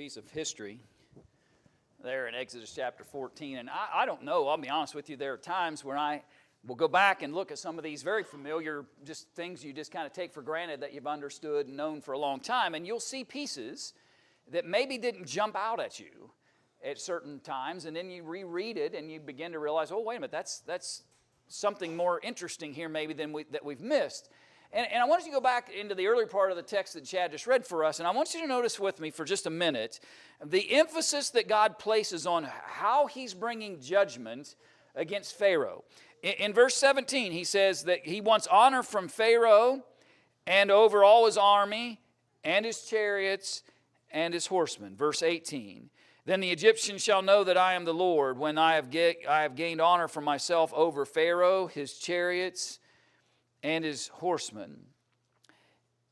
piece of history there in Exodus chapter 14. And I don't know, I'll be honest with you, there are times when I will go back and look at some of these very familiar just things you just kind of take for granted that you've understood and known for a long time. And you'll see pieces that maybe didn't jump out at you at certain times. And then you reread it and you begin to realize, oh, wait a minute, that's something more interesting here maybe than that we've missed. And I want you to go back into the earlier part of the text that Chad just read for us, and I want you to notice with me for just a minute the emphasis that God places on how He's bringing judgment against Pharaoh. In verse 17, He says that He wants honor from Pharaoh and over all his army and his chariots and his horsemen. Verse 18, then the Egyptians shall know that I am the Lord when I have gained honor for myself over Pharaoh, his chariots, and his horsemen.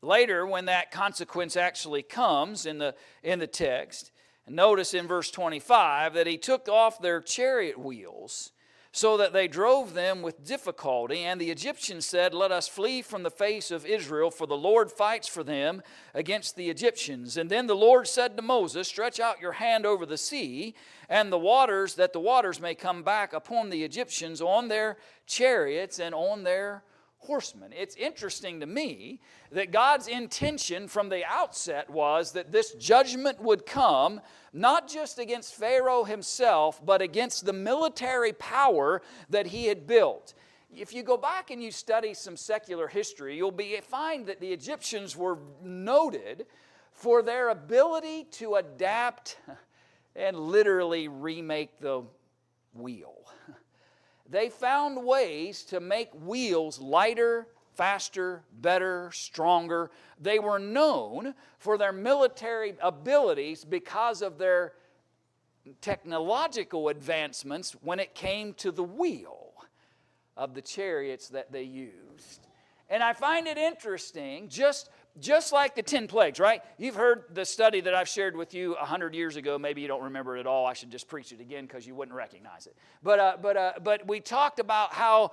Later, when that consequence actually comes in the text, notice in verse 25 that He took off their chariot wheels so that they drove them with difficulty. And the Egyptians said, let us flee from the face of Israel, for the Lord fights for them against the Egyptians. And then the Lord said to Moses, stretch out your hand over the sea, and the waters, that the waters may come back upon the Egyptians on their chariots and on their horsemen. It's interesting to me that God's intention from the outset was that this judgment would come not just against Pharaoh himself, but against the military power that he had built. If you go back and you study some secular history, you'll find that the Egyptians were noted for their ability to adapt and literally remake the wheel. They found ways to make wheels lighter, faster, better, stronger. They were known for their military abilities because of their technological advancements when it came to the wheel of the chariots that they used. And I find it interesting, just like the 10 plagues, right? You've heard the study that I've shared with you 100 years ago. Maybe you don't remember it at all. I should just preach it again because you wouldn't recognize it. But we talked about how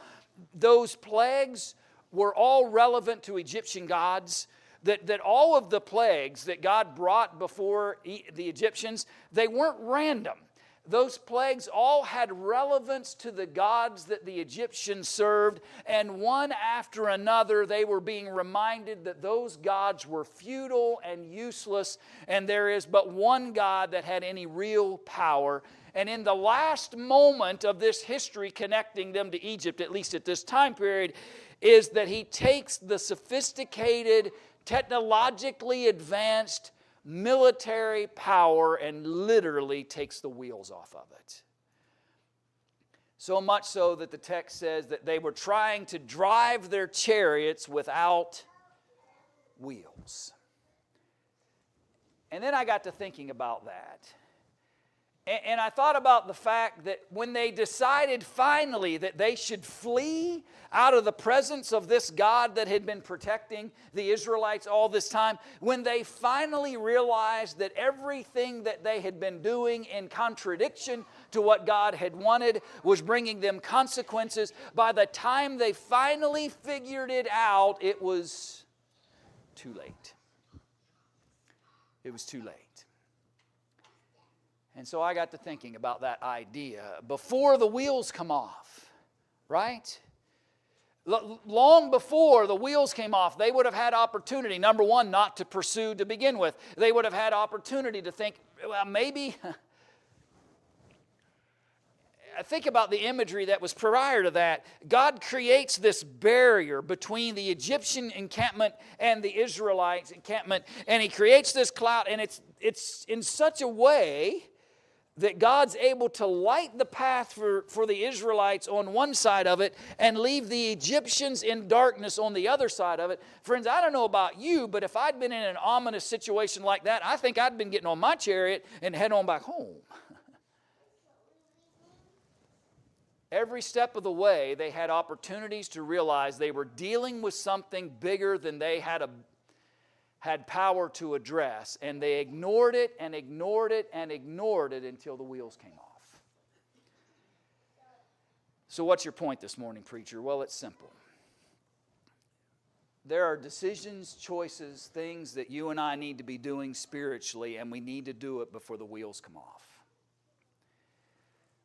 those plagues were all relevant to Egyptian gods. That all of the plagues that God brought before the Egyptians, they weren't random. Those plagues all had relevance to the gods that the Egyptians served, and one after another they were being reminded that those gods were futile and useless, and there is but one God that had any real power. And in the last moment of this history connecting them to Egypt, at least at this time period, is that He takes the sophisticated, technologically advanced military power and literally takes the wheels off of it. So much so that the text says that they were trying to drive their chariots without wheels. And then I got to thinking about that. And I thought about the fact that when they decided finally that they should flee out of the presence of this God that had been protecting the Israelites all this time, when they finally realized that everything that they had been doing in contradiction to what God had wanted was bringing them consequences, by the time they finally figured it out, it was too late. It was too late. And so I got to thinking about that idea. Before the wheels come off, right? Long before the wheels came off, they would have had opportunity, number one, not to pursue to begin with. They would have had opportunity to think, well, maybe... Think about the imagery that was prior to that. God creates this barrier between the Egyptian encampment and the Israelites' encampment, and He creates this cloud, and it's in such a way that God's able to light the path for the Israelites on one side of it and leave the Egyptians in darkness on the other side of it. Friends, I don't know about you, but if I'd been in an ominous situation like that, I think I'd been getting on my chariot and head on back home. Every step of the way, they had opportunities to realize they were dealing with something bigger than they had power to address, and they ignored it and ignored it and ignored it until the wheels came off. So what's your point this morning, preacher? Well, it's simple. there are decisions, choices, things that you and I need to be doing spiritually, and we need to do it before the wheels come off.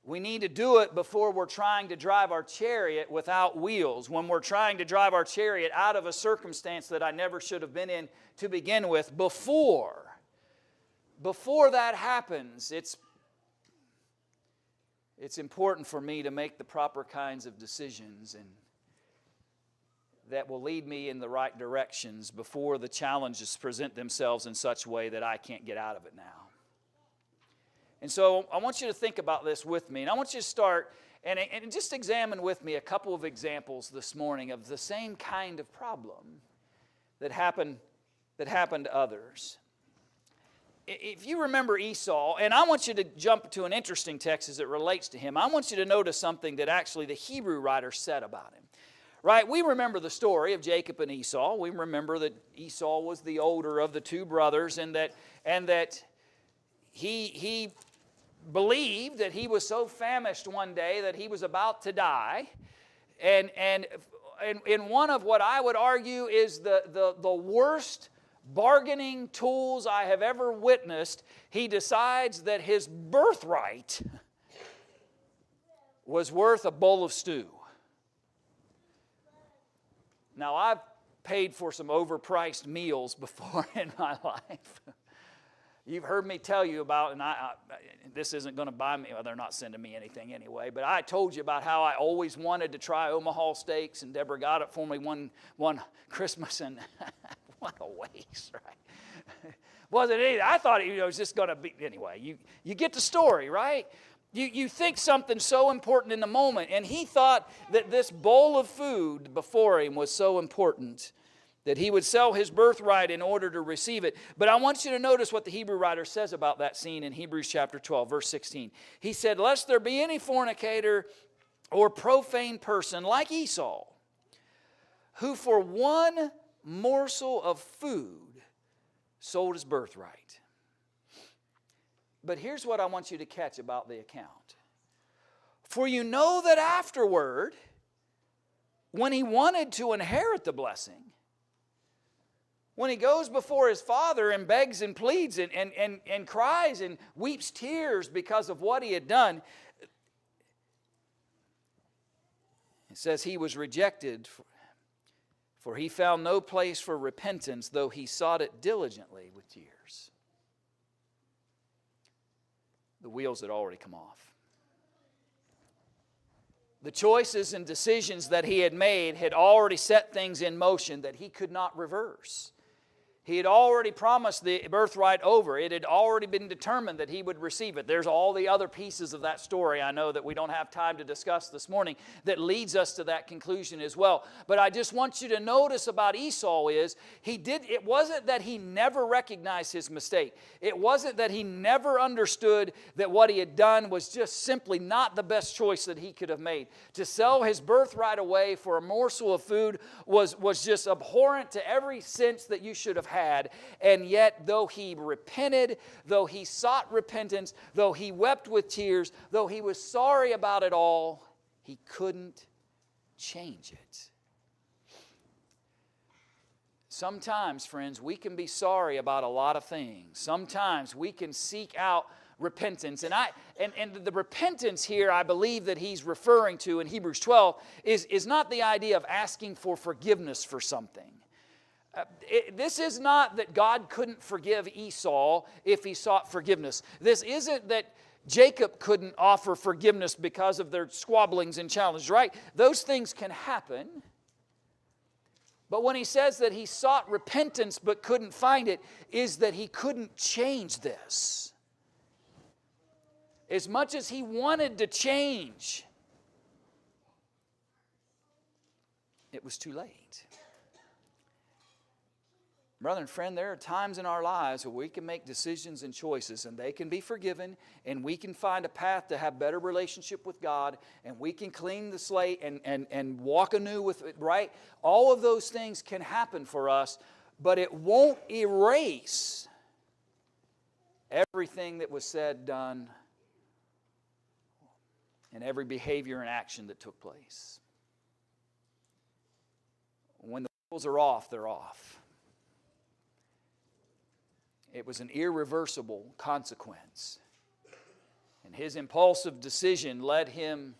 We need to do it before we're trying to drive our chariot without wheels, when we're trying to drive our chariot out of a circumstance that I never should have been in to begin with. Before that happens, it's important for me to make the proper kinds of decisions and that will lead me in the right directions before the challenges present themselves in such a way that I can't get out of it now. And so I want you to think about this with me. And I want you to start and just examine with me a couple of examples this morning of the same kind of problem that happened to others. If you remember Esau, and I want you to jump to an interesting text as it relates to him, I want you to notice something that actually the Hebrew writer said about him. Right? We remember the story of Jacob and Esau. We remember that Esau was the older of the two brothers, and that he believed that he was so famished one day that he was about to die. And in one of what I would argue is the worst bargaining tools I have ever witnessed, he decides that his birthright was worth a bowl of stew. Now, I've paid for some overpriced meals before in my life. You've heard me tell you about, and this isn't going to buy me, well, they're not sending me anything anyway, but I told you about how I always wanted to try Omaha steaks, and Deborah got it for me one Christmas, and what a waste, right? Wasn't it? I thought it was just going to be, anyway, you get the story, right? You think something so important in the moment, and he thought that this bowl of food before him was so important that he would sell his birthright in order to receive it. But I want you to notice what the Hebrew writer says about that scene in Hebrews chapter 12, verse 16. He said, "Lest there be any fornicator or profane person like Esau, who for one morsel of food sold his birthright." But here's what I want you to catch about the account. "For you know that afterward, when he wanted to inherit the blessing, when he goes before his father and begs and pleads and cries and weeps tears because of what he had done," it says he was rejected, for he found no place for repentance, though he sought it diligently with tears. The wheels had already come off. The choices and decisions that he had made had already set things in motion that he could not reverse. He had already promised the birthright over. It had already been determined that he would receive it. There's all the other pieces of that story, I know, that we don't have time to discuss this morning, that leads us to that conclusion as well. But I just want you to notice about Esau is, it wasn't that he never recognized his mistake. It wasn't that he never understood that what he had done was just simply not the best choice that he could have made. To sell his birthright away for a morsel of food was just abhorrent to every sense that you should have had. And yet, though he repented, though he sought repentance, though he wept with tears, though he was sorry about it all, he couldn't change it. Sometimes, friends, we can be sorry about a lot of things. Sometimes we can seek out repentance. And the repentance here, I believe that he's referring to in Hebrews 12 is not the idea of asking for forgiveness for something. This is not that God couldn't forgive Esau if he sought forgiveness. This isn't that Jacob couldn't offer forgiveness because of their squabblings and challenges, right? Those things can happen. But when he says that he sought repentance but couldn't find it, is that he couldn't change this. As much as he wanted to change, it was too late. Brother and friend, there are times in our lives where we can make decisions and choices, and they can be forgiven, and we can find a path to have better relationship with God, and we can clean the slate and walk anew with it, right? All of those things can happen for us, but it won't erase everything that was said, done, and every behavior and action that took place. When the wheels are off, they're off. It was an irreversible consequence. And his impulsive decision led him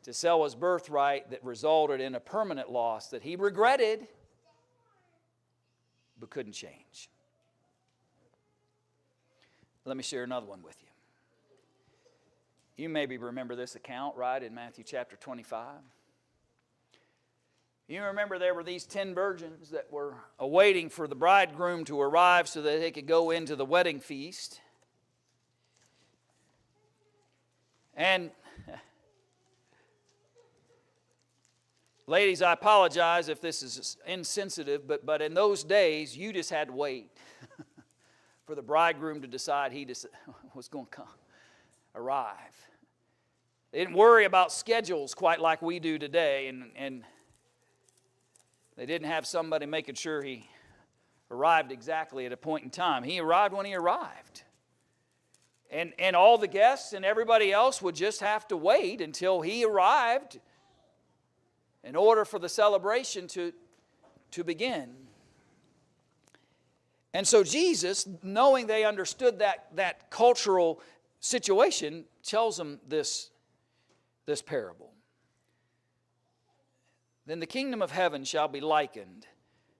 to sell his birthright that resulted in a permanent loss that he regretted but couldn't change. Let me share another one with you. You maybe remember this account, right, in Matthew chapter 25. You remember there were these 10 virgins that were awaiting for the bridegroom to arrive so that they could go into the wedding feast. And ladies, I apologize if this is insensitive, but in those days, you just had to wait for the bridegroom to decide he was going to arrive. They didn't worry about schedules quite like we do today, and they didn't have somebody making sure he arrived exactly at a point in time. He arrived when he arrived. And all the guests and everybody else would just have to wait until he arrived in order for the celebration to begin. And so Jesus, knowing they understood that cultural situation, tells them this parable. Then the kingdom of heaven shall be likened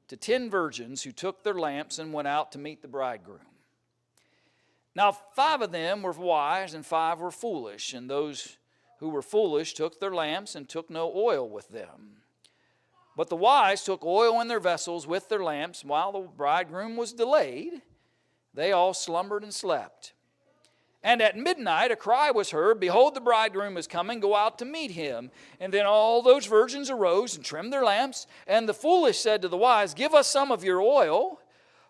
to 10 virgins who took their lamps and went out to meet the bridegroom. Now 5 of them were wise and 5 were foolish, and those who were foolish took their lamps and took no oil with them. But the wise took oil in their vessels with their lamps. While the bridegroom was delayed, they all slumbered and slept. And at midnight a cry was heard, Behold, the bridegroom is coming, go out to meet him. And then all those virgins arose and trimmed their lamps. And the foolish said to the wise, Give us some of your oil,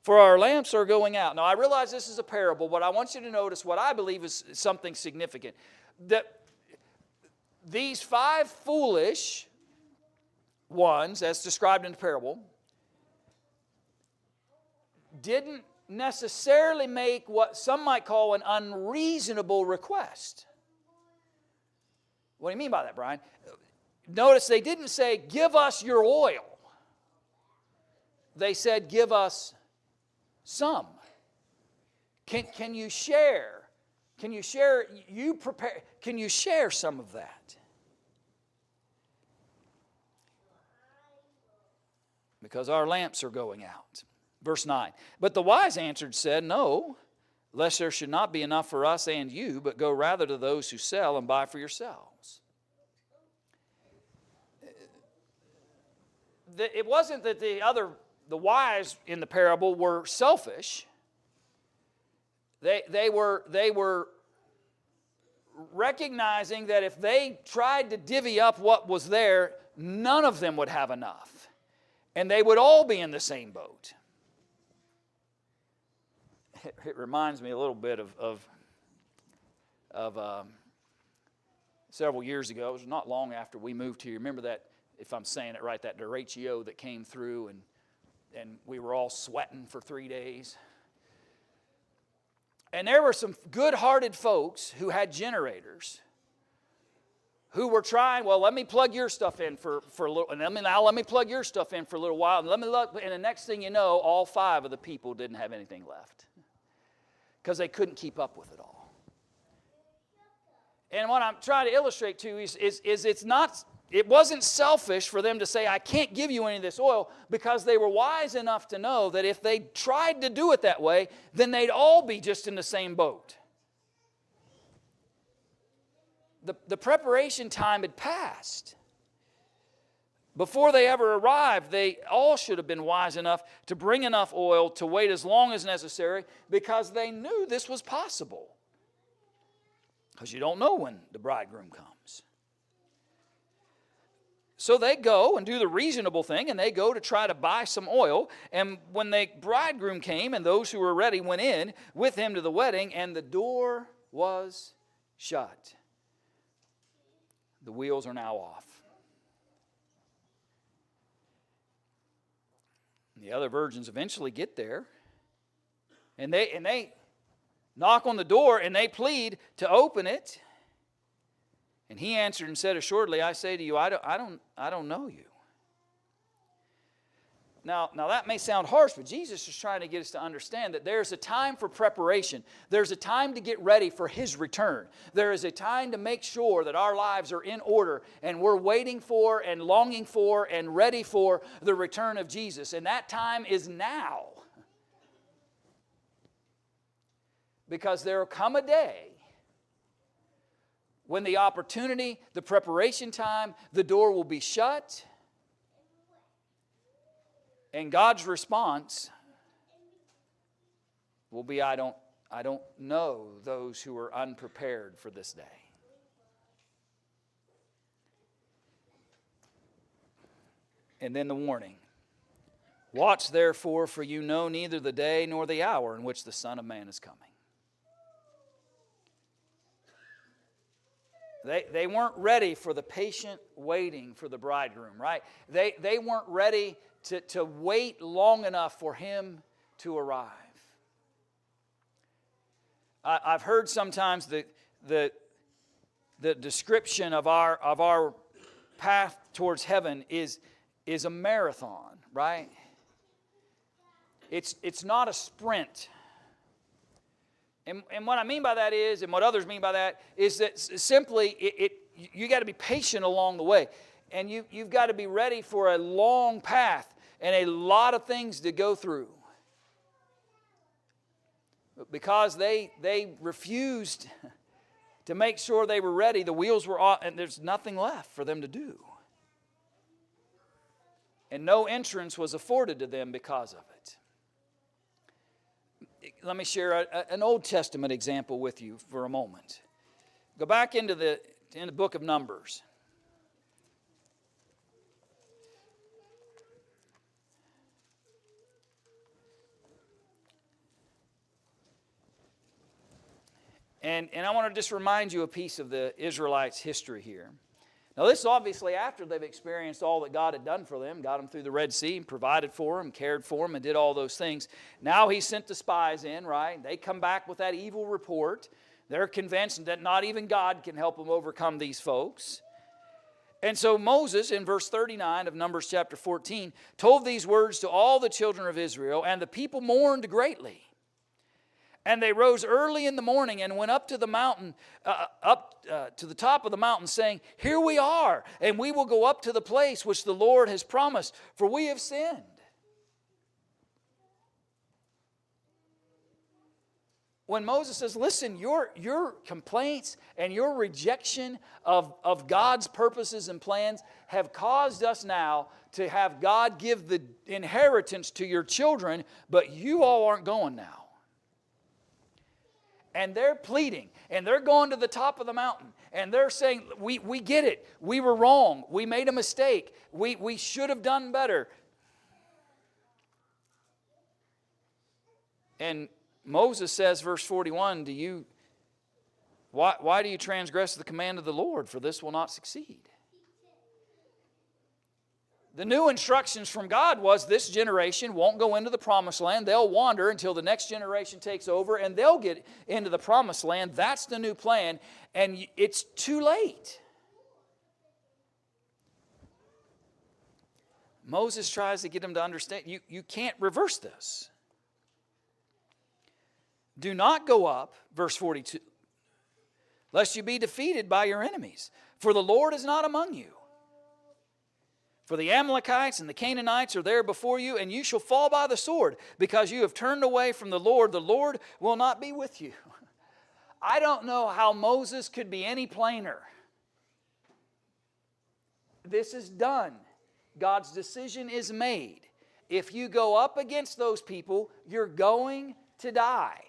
for our lamps are going out. Now I realize this is a parable, but I want you to notice what I believe is something significant. That these 5 foolish ones, as described in the parable, didn't necessarily make what some might call an unreasonable request. What do you mean by that, Brian? Notice they didn't say, Give us your oil. They said, Give us some. Can you share? Can you share? Can you share some of that? Because our lamps are going out. Verse 9. But the wise answered, said, No, lest there should not be enough for us and you, but go rather to those who sell and buy for yourselves. It wasn't that the wise in the parable were selfish. They were recognizing that if they tried to divvy up what was there, none of them would have enough. And they would all be in the same boat. It reminds me a little bit of several years ago. It was not long after we moved here. Remember that, if I'm saying it right, that derecho that came through and we were all sweating for 3 days. And there were some good-hearted folks who had generators who were trying, well, let me plug your stuff in for a little, and let me plug your stuff in for a little while, and let me look, and the next thing you know, all 5 of the people didn't have anything left because they couldn't keep up with it all. And what I'm trying to illustrate to you is it wasn't selfish for them to say, I can't give you any of this oil, because they were wise enough to know that if they tried to do it that way, then they'd all be just in the same boat. The preparation time had passed. Before they ever arrived, they all should have been wise enough to bring enough oil to wait as long as necessary, because they knew this was possible. Because you don't know when the bridegroom comes. So they go and do the reasonable thing, and they go to try to buy some oil. And when the bridegroom came, and those who were ready went in with him to the wedding, and the door was shut. The wheels are now off. The other virgins eventually get there, and they knock on the door, and they plead to open it. And he answered and said, Assuredly, I say to you, I don't know you. Now that may sound harsh, but Jesus is trying to get us to understand that there's a time for preparation. There's a time to get ready for His return. There is a time to make sure that our lives are in order and we're waiting for and longing for and ready for the return of Jesus. And that time is now. Because there will come a day when the opportunity, the preparation time, the door will be shut. And God's response will be, I don't know those who are unprepared for this day. And then the warning. Watch therefore, for you know neither the day nor the hour in which the Son of Man is coming. They weren't ready for the patient waiting for the bridegroom, right? They weren't ready to wait long enough for Him to arrive. I've heard sometimes the description of our path towards heaven is a marathon, right? It's not a sprint. And what I mean by that is, and what others mean by that, is that simply you got to be patient along the way. And you've got to be ready for a long path and a lot of things to go through. Because they refused to make sure they were ready, the wheels were off, and there's nothing left for them to do. And no entrance was afforded to them because of it. Let me share an Old Testament example with you for a moment. Go back into the book of Numbers. And I want to just remind you a piece of the Israelites' history here. Now, this is obviously after they've experienced all that God had done for them, got them through the Red Sea, and provided for them, cared for them, and did all those things. Now He sent the spies in, right? They come back with that evil report. They're convinced that not even God can help them overcome these folks. And so Moses, in verse 39 of Numbers chapter 14, told these words to all the children of Israel, and the people mourned greatly. And they rose early in the morning and went up to the mountain, to the top of the mountain, saying, "Here we are, and we will go up to the place which the Lord has promised, for we have sinned." When Moses says, listen, your complaints and your rejection of God's purposes and plans have caused us now to have God give the inheritance to your children, but you all aren't going now. And they're pleading, and they're going to the top of the mountain, and they're saying, we get it. We were wrong. We made a mistake. We should have done better. And Moses says, verse 41, why do you transgress the command of the Lord? For this will not succeed. The new instructions from God was this generation won't go into the promised land. They'll wander until the next generation takes over and they'll get into the promised land. That's the new plan, and it's too late. Moses tries to get them to understand, you can't reverse this. Do not go up, verse 42, lest you be defeated by your enemies, for the Lord is not among you. For the Amalekites and the Canaanites are there before you, and you shall fall by the sword, because you have turned away from the Lord. The Lord will not be with you. I don't know how Moses could be any plainer. This is done. God's decision is made. If you go up against those people, you're going to die.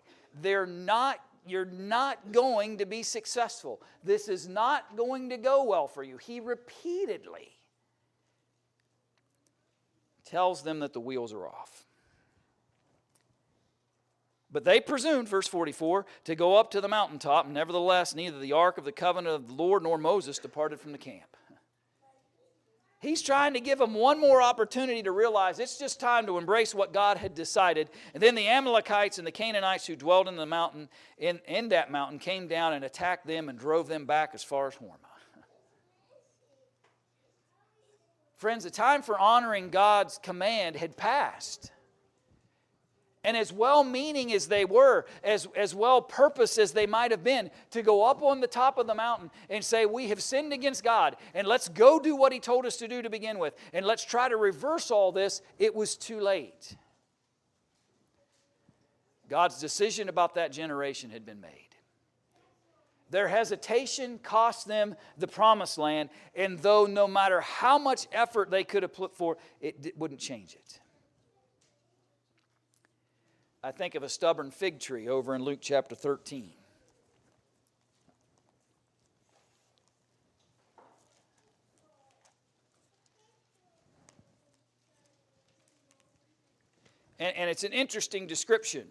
You're not going to be successful. This is not going to go well for you. He repeatedly tells them that the wheels are off. But they presumed, verse 44, to go up to the mountaintop. Nevertheless, neither the ark of the covenant of the Lord nor Moses departed from the camp. He's trying to give them one more opportunity to realize it's just time to embrace what God had decided. And then the Amalekites and the Canaanites who dwelled in the mountain, in that mountain, came down and attacked them and drove them back as far as Hormah. Friends, the time for honoring God's command had passed. And as well-meaning as they were, as well-purposed as they might have been, to go up on the top of the mountain and say, we have sinned against God, and let's go do what He told us to do to begin with, and let's try to reverse all this, it was too late. God's decision about that generation had been made. Their hesitation cost them the promised land, and though no matter how much effort they could have put forth, it wouldn't change it. I think of a stubborn fig tree over in Luke chapter 13. And it's an interesting description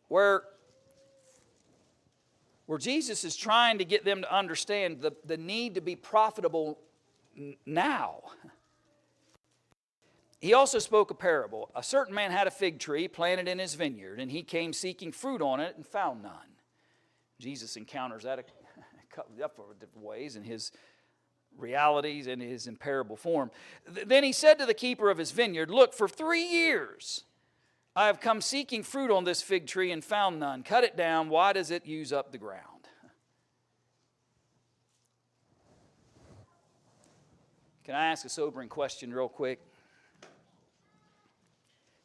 where Jesus is trying to get them to understand the need to be profitable now. He also spoke a parable. A certain man had a fig tree planted in his vineyard, and he came seeking fruit on it and found none. Jesus encounters that a couple of different ways in his realities and his in parable form. Then he said to the keeper of his vineyard, look, for 3 years I have come seeking fruit on this fig tree and found none. Cut it down. Why does it use up the ground? Can I ask a sobering question real quick?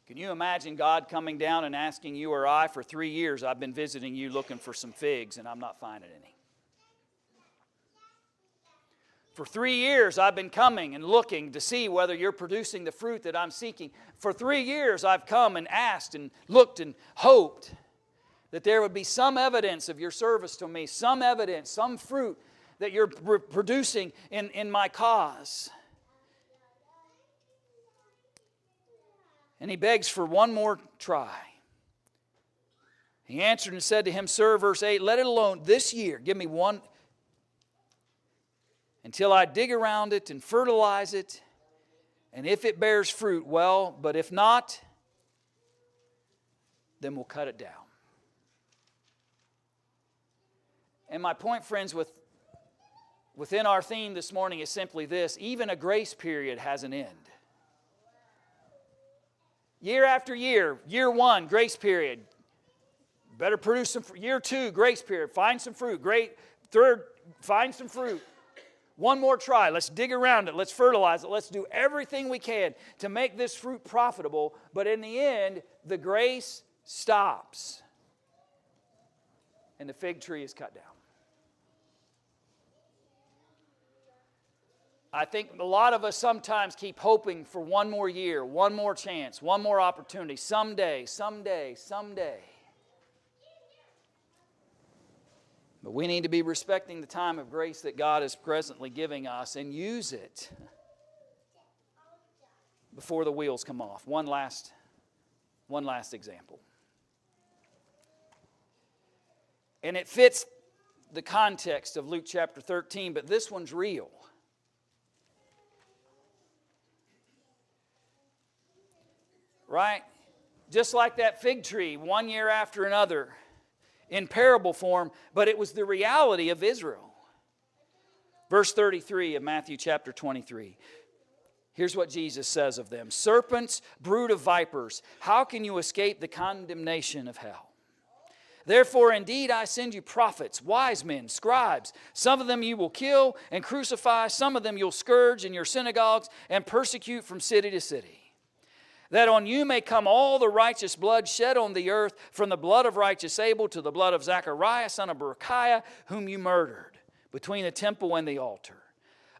Can you imagine God coming down and asking you or I, for 3 years I've been visiting you looking for some figs and I'm not finding any. For 3 years I've been coming and looking to see whether you're producing the fruit that I'm seeking. For 3 years I've come and asked and looked and hoped that there would be some evidence of your service to me, some evidence, some fruit that you're producing in my cause. And he begs for one more try. He answered and said to him, sir, verse 8, let it alone this year. Give me one until I dig around it and fertilize it. And if it bears fruit, well, but if not, then we'll cut it down. And my point, friends, within our theme this morning is simply this. Even a grace period has an end. Year after year, year 1, grace period. Better produce some fruit. Year 2, grace period. Find some fruit. Great. Third, find some fruit. One more try. Let's dig around it. Let's fertilize it. Let's do everything we can to make this fruit profitable. But in the end, the grace stops. And the fig tree is cut down. I think a lot of us sometimes keep hoping for one more year, one more chance, one more opportunity, someday. But we need to be respecting the time of grace that God is presently giving us and use it before the wheels come off. One last example. And it fits the context of Luke chapter 13, but this one's real. Right? Just like that fig tree, one year after another, in parable form, but it was the reality of Israel. Verse 33 of Matthew chapter 23. Here's what Jesus says of them. Serpents, brood of vipers, how can you escape the condemnation of hell? Therefore, indeed, I send you prophets, wise men, scribes. Some of them you will kill and crucify. Some of them you'll scourge in your synagogues and persecute from city to city. That on you may come all the righteous blood shed on the earth, from the blood of righteous Abel to the blood of Zechariah, son of Berechiah, whom you murdered, between the temple and the altar.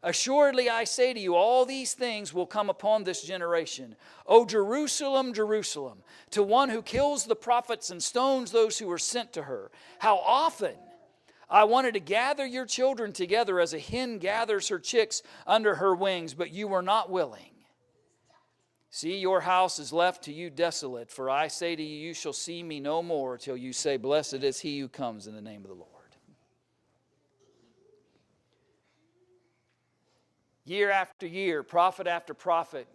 Assuredly, I say to you, all these things will come upon this generation. O Jerusalem, Jerusalem, to one who kills the prophets and stones those who are sent to her. How often I wanted to gather your children together as a hen gathers her chicks under her wings, but you were not willing. See, your house is left to you desolate, for I say to you, you shall see me no more till you say, blessed is he who comes in the name of the Lord. Year after year, prophet after prophet,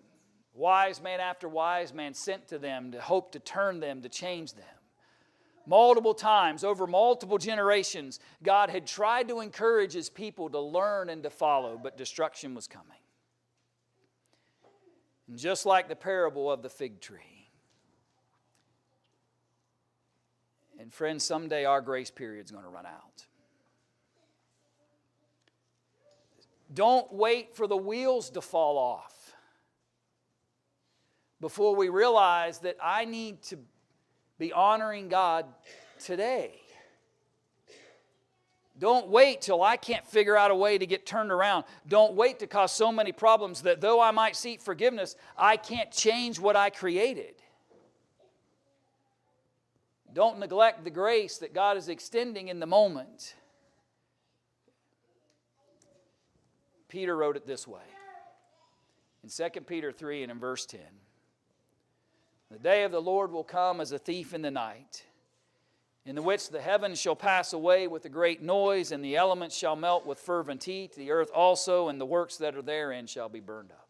wise man after wise man sent to them to hope to turn them, to change them. Multiple times, over multiple generations, God had tried to encourage His people to learn and to follow, but destruction was coming. And just like the parable of the fig tree. And friends, someday our grace period is going to run out. Don't wait for the wheels to fall off before we realize that I need to be honoring God today. Don't wait till I can't figure out a way to get turned around. Don't wait to cause so many problems that though I might seek forgiveness, I can't change what I created. Don't neglect the grace that God is extending in the moment. Peter wrote it this way. In 2 Peter 3 and in verse 10. The day of the Lord will come as a thief in the night, in the which the heavens shall pass away with a great noise, and the elements shall melt with fervent heat, the earth also, and the works that are therein shall be burned up.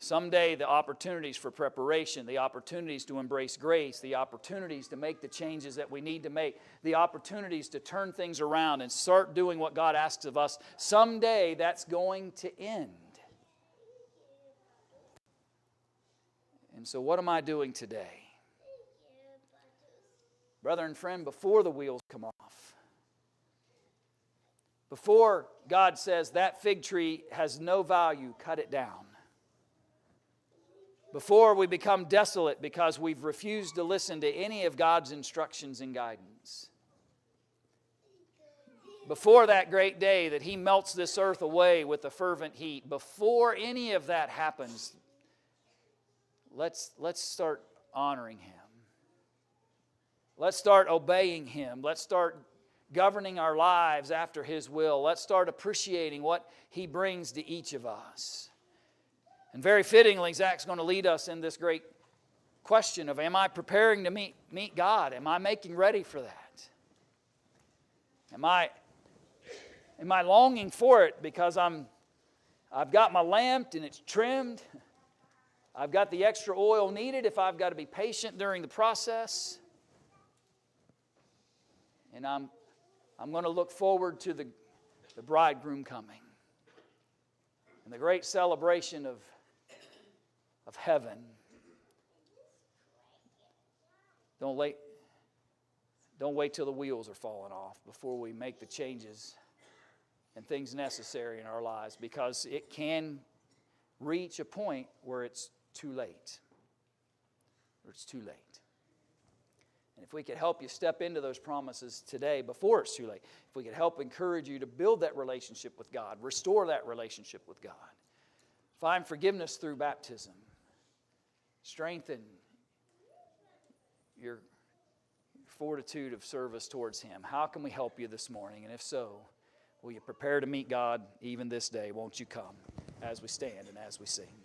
Someday the opportunities for preparation, the opportunities to embrace grace, the opportunities to make the changes that we need to make, the opportunities to turn things around and start doing what God asks of us, someday that's going to end. And so what am I doing today? Brother and friend, before the wheels come off, before God says that fig tree has no value, cut it down. Before we become desolate because we've refused to listen to any of God's instructions and guidance. Before that great day that He melts this earth away with a fervent heat, before any of that happens, let's start honoring Him. Let's start obeying Him. Let's start governing our lives after His will. Let's start appreciating what He brings to each of us. And very fittingly, Zach's going to lead us in this great question of, am I preparing to meet God? Am I making ready for that? Am I longing for it because I've got my lamp and it's trimmed? I've got the extra oil needed if I've got to be patient during the process. And I'm going to look forward to the bridegroom coming. And the great celebration of heaven. Don't wait till the wheels are falling off before we make the changes and things necessary in our lives, because it can reach a point where it's too late. And if we could help you step into those promises today before it's too late, if we could help encourage you to build that relationship with God, restore that relationship with God, find forgiveness through baptism, strengthen your fortitude of service towards Him, how can we help you this morning? And if so, will you prepare to meet God even this day? Won't you come as we stand and as we sing?